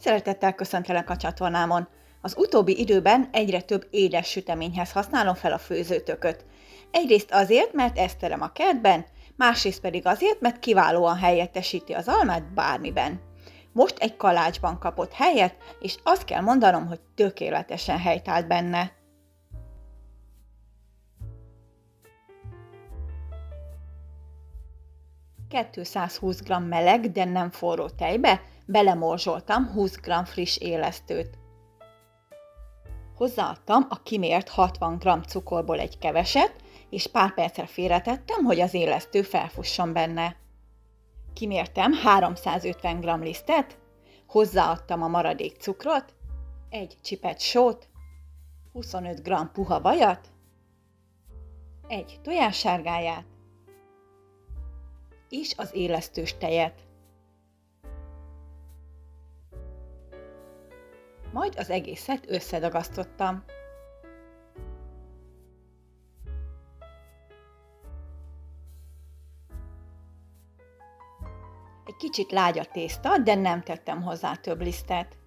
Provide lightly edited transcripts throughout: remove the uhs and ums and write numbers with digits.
Szeretettel köszöntelek a csatornámon. Az utóbbi időben egyre több édes süteményhez használom fel a főzőtököt. Egyrészt azért, mert ezt terem a kertben, másrészt pedig azért, mert kiválóan helyettesíti az almát bármiben. Most egy kalácsban kapott helyet, és azt kell mondanom, hogy tökéletesen helytált benne. 220 g meleg, de nem forró tejbe belemorzsoltam 20 g friss élesztőt. Hozzáadtam a kimért 60 g cukorból egy keveset, és pár percre félretettem, hogy az élesztő felfusson benne. Kimértem 350 g lisztet, hozzáadtam a maradék cukrot, egy csipet sót, 25 g puha vajat, egy tojássárgáját és az élesztős tejet. Majd az egészet összedagasztottam. Egy kicsit lágy a tészta, de nem tettem hozzá több lisztet.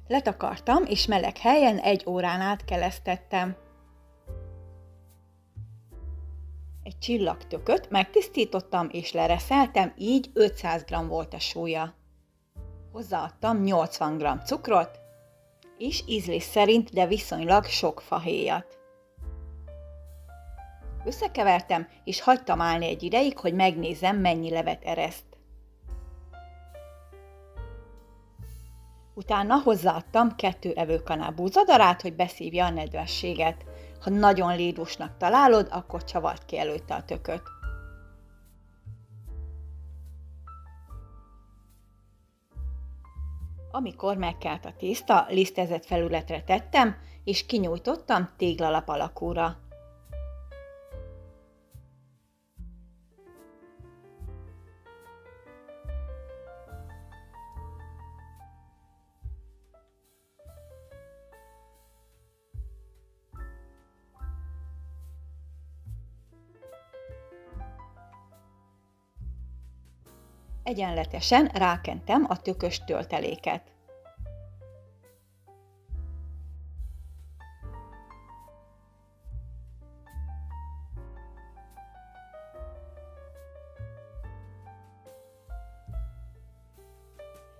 Letakartam, és meleg helyen 1 órán át kelesztettem. Egy csillag tököt megtisztítottam és lereszeltem, így 500 g volt a súlya. Hozzáadtam 80 g cukrot, és ízlés szerint, de viszonylag sok fahéjat. Összekevertem, és hagytam állni egy ideig, hogy megnézzem, mennyi levet ereszt. Utána hozzáadtam 2 evőkanál búzadarát, hogy beszívja a nedvességet. Ha nagyon lédúsnak találod, akkor csavard ki előtte a tököt. Amikor megkelt a tészta, lisztezett felületre tettem, és kinyújtottam téglalap alakúra. Egyenletesen rákentem a tökös tölteléket.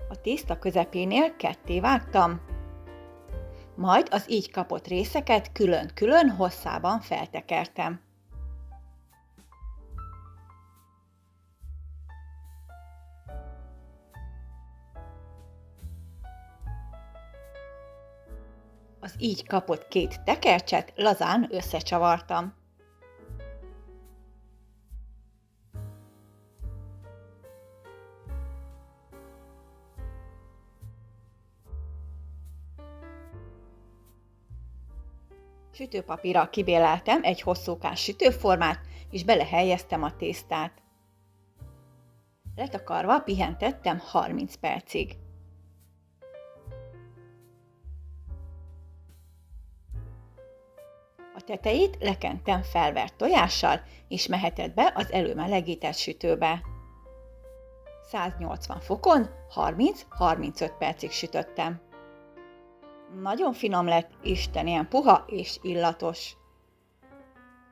A tészta közepénél ketté vágtam, majd az így kapott részeket külön-külön hosszában feltekertem. Az így kapott 2 tekercset lazán összecsavartam. Sütőpapírral kibéleltem egy hosszúkás sütőformát, és belehelyeztem a tésztát. Letakarva pihentettem 30 percig. A tetejét lekentem felvert tojással, és mehetett be az előmelegített sütőbe. 180 fokon 30-35 percig sütöttem. Nagyon finom lett, istenien puha és illatos.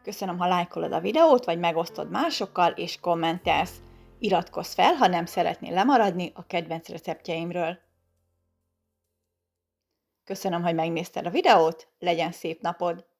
Köszönöm, ha lájkolod a videót, vagy megosztod másokkal, és kommentelsz. Iratkozz fel, ha nem szeretnél lemaradni a kedvenc receptjeimről. Köszönöm, hogy megnézted a videót, legyen szép napod!